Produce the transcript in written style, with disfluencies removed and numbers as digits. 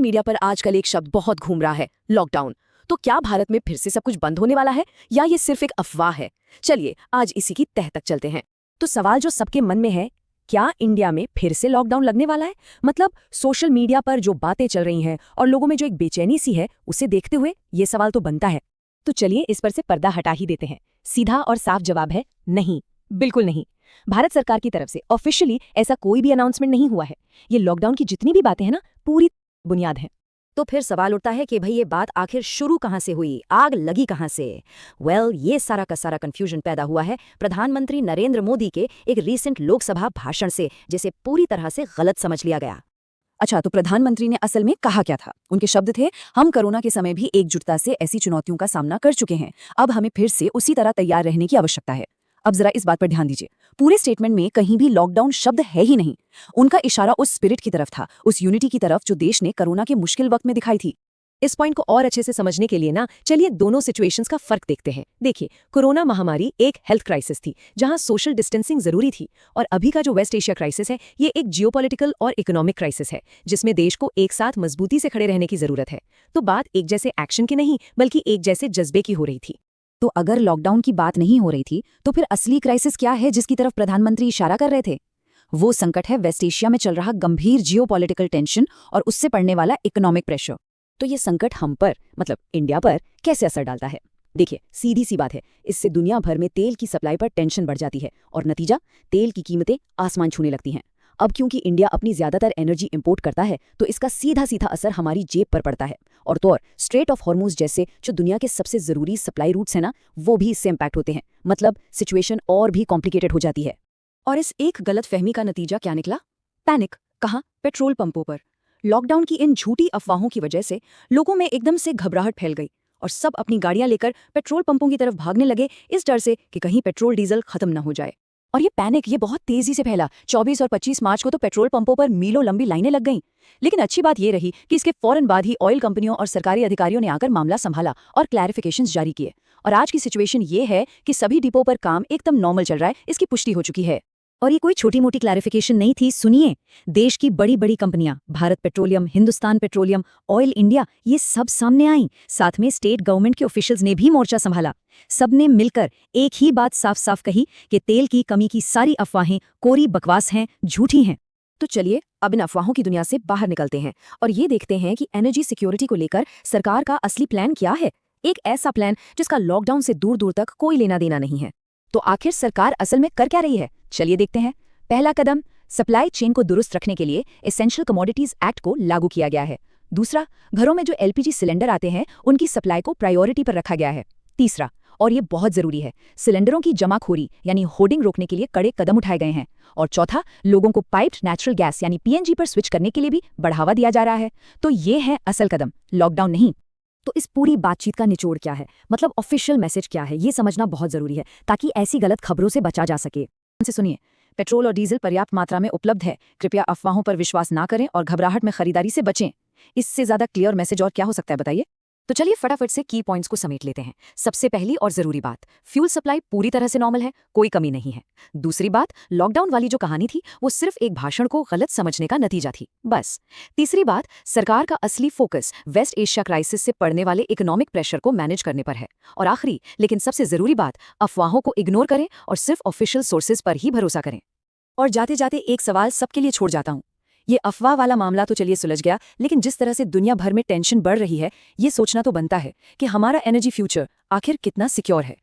Media पर आजकल एक शब्द बहुत घूम रहा है, लॉकडाउन। तो क्या भारत में फिर से सब कुछ बंद होने वाला है या ये सिर्फ एक अफवाह है? चलिए आज इसी की तह तक चलते हैं। तो सवाल जो सबके मन में है, क्या इंडिया में फिर से लॉकडाउन लगने वाला है? मतलब सोशल मीडिया पर जो बातें चल रही हैं और लोगों में जो एक बेचैनी सी है, उसे देखते हुए ये सवाल तो बनता है। तो चलिए इस पर से पर्दा हटा ही देते हैं। सीधा और साफ जवाब है नहीं, बिल्कुल नहीं। भारत सरकार की तरफ से ऑफिशियली ऐसा कोई भी अनाउंसमेंट नहीं हुआ है। ये लॉकडाउन की जितनी भी बातें हैं ना, पूरी बुनियाद है। तो फिर सवाल उठता है कि भाई ये बात आखिर शुरू कहाँ से हुई, आग लगी कहाँ से? ये सारा का सारा कंफ्यूजन पैदा हुआ है प्रधानमंत्री नरेंद्र मोदी के एक रीसेंट लोकसभा भाषण से, जिसे पूरी तरह से गलत समझ लिया गया। अच्छा, तो प्रधानमंत्री ने असल में कहा क्या था? उनके शब्द थे, हम कोरोना के समय भी एकजुटता से ऐसी चुनौतियों का सामना कर चुके हैं, अब हमें फिर से उसी तरह तैयार रहने की आवश्यकता है। अब जरा इस बात पर ध्यान दीजिए, पूरे स्टेटमेंट में कहीं भी लॉकडाउन शब्द है ही नहीं। उनका इशारा उस स्पिरिट की तरफ था, उस यूनिटी की तरफ जो देश ने कोरोना के मुश्किल वक्त में दिखाई थी। इस पॉइंट को और अच्छे से समझने के लिए ना, चलिए दोनों सिचुएशंस का फर्क देखते हैं। देखिए, कोरोना महामारी एक हेल्थ क्राइसिस थी जहां सोशल डिस्टेंसिंग जरूरी थी, और अभी का जो वेस्ट एशिया क्राइसिस है, ये एक जियोपॉलिटिकल और इकोनॉमिक क्राइसिस है, जिसमें देश को एक साथ मजबूती से खड़े रहने की जरूरत है। तो बात एक जैसे एक्शन की नहीं, बल्कि एक जैसे जज्बे की हो रही थी। तो अगर लॉकडाउन की बात नहीं हो रही थी, तो फिर असली क्राइसिस क्या है जिसकी तरफ प्रधानमंत्री इशारा कर रहे थे? वो संकट है वेस्ट एशिया में चल रहा गंभीर जियोपॉलिटिकल टेंशन और उससे पड़ने वाला इकोनॉमिक प्रेशर। तो ये संकट हम पर, मतलब इंडिया पर, कैसे असर डालता है? देखिए, सीधी सी बात है, इससे दुनिया भर में तेल की सप्लाई पर टेंशन बढ़ जाती है और नतीजा, तेल की कीमतें आसमान छूने लगती हैं। अब क्योंकि इंडिया अपनी ज्यादातर एनर्जी इंपोर्ट करता है, तो इसका सीधा सीधा असर हमारी जेब पर पड़ता है। और तो और स्ट्रेट ऑफ हॉर्मुज जैसे जो दुनिया के सबसे जरूरी सप्लाई रूट्स हैं ना, वो भी इससे इम्पैक्ट होते हैं। मतलब सिचुएशन और भी कॉम्प्लिकेटेड हो जाती है। और इस एक गलत फहमी का नतीजा क्या निकला? पैनिक। कहाँ? पेट्रोल पंपों पर। लॉकडाउन की इन झूठी अफवाहों की वजह से लोगों में एकदम से घबराहट फैल गई और सब अपनी गाड़ियां लेकर पेट्रोल पंपों की तरफ भागने लगे, इस डर से कि कहीं पेट्रोल डीजल खत्म न हो जाए। और ये पैनिक ये बहुत तेजी से फैला। 24 और 25 मार्च को तो पेट्रोल पंपों पर मीलों लंबी लाइनें लग गईं। लेकिन अच्छी बात ये रही कि इसके फौरन बाद ही ऑयल कंपनियों और सरकारी अधिकारियों ने आकर मामला संभाला और क्लैरिफिकेशंस जारी किए। और आज की सिचुएशन ये है कि सभी डिपो पर काम एकदम नॉर्मल चल रहा है, इसकी पुष्टि हो चुकी है। और ये कोई छोटी मोटी क्लैरिफिकेशन नहीं थी, सुनिए। देश की बड़ी बड़ी कंपनियां, Bharat petroleum, Hindustan petroleum, oil India, ये सब सामने आई। साथ में स्टेट गवर्नमेंट के ऑफिशियल्स ने भी मोर्चा संभाला। सबने मिलकर एक ही बात साफ साफ कही कि तेल की कमी की सारी अफवाहें कोरी बकवास हैं, झूठी हैं। तो चलिए अब इन अफवाहों की दुनिया से बाहर निकलते हैं और ये देखते हैं कि एनर्जी सिक्योरिटी को लेकर सरकार का असली प्लान क्या है। एक ऐसा प्लान जिसका लॉकडाउन से दूर दूर तक कोई लेना देना नहीं है। तो आखिर सरकार असल में कर क्या रही है? चलिए देखते हैं। पहला कदम, सप्लाई चेन को दुरुस्त रखने के लिए एसेंशियल कमोडिटीज एक्ट को लागू किया गया है। दूसरा, घरों में जो एलपीजी सिलेंडर आते हैं, उनकी सप्लाई को प्रायोरिटी पर रखा गया है। तीसरा, और ये बहुत जरूरी है, सिलेंडरों की जमाखोरी यानी होर्डिंग रोकने के लिए कड़े कदम उठाए गए हैं। और चौथा, लोगों को पाइप्ड नेचुरल गैस यानी पीएनजी पर स्विच करने के लिए भी बढ़ावा दिया जा रहा है। तो ये है असल कदम, लॉकडाउन नहीं। तो इस पूरी बातचीत का निचोड़ क्या है, मतलब ऑफिशियल मैसेज क्या है, ये समझना बहुत जरूरी है ताकि ऐसी गलत खबरों से बचा जा सके। से सुनिए, पेट्रोल और डीजल पर्याप्त मात्रा में उपलब्ध है, कृपया अफवाहों पर विश्वास ना करें और घबराहट में खरीदारी से बचें। इससे ज्यादा क्लियर मैसेज और क्या हो सकता है, बताइए? तो चलिए फटाफट से की पॉइंट्स को समेट लेते हैं। सबसे पहली और जरूरी बात, फ्यूल सप्लाई पूरी तरह से नॉर्मल है, कोई कमी नहीं है। दूसरी बात, लॉकडाउन वाली जो कहानी थी वो सिर्फ एक भाषण को गलत समझने का नतीजा थी, बस। तीसरी बात, सरकार का असली फोकस वेस्ट एशिया क्राइसिस से पड़ने वाले इकोनॉमिक प्रेशर को मैनेज करने पर है। और आखिरी लेकिन सबसे जरूरी बात, अफवाहों को इग्नोर करें और सिर्फ ऑफिशियल सोर्सेज पर ही भरोसा करें। और जाते जाते एक सवाल सबके लिए छोड़ जाता हूं। ये अफवाह वाला मामला तो चलिए सुलझ गया, लेकिन जिस तरह से दुनिया भर में टेंशन बढ़ रही है, ये सोचना तो बनता है कि हमारा एनर्जी फ्यूचर आखिर कितना सिक्योर है।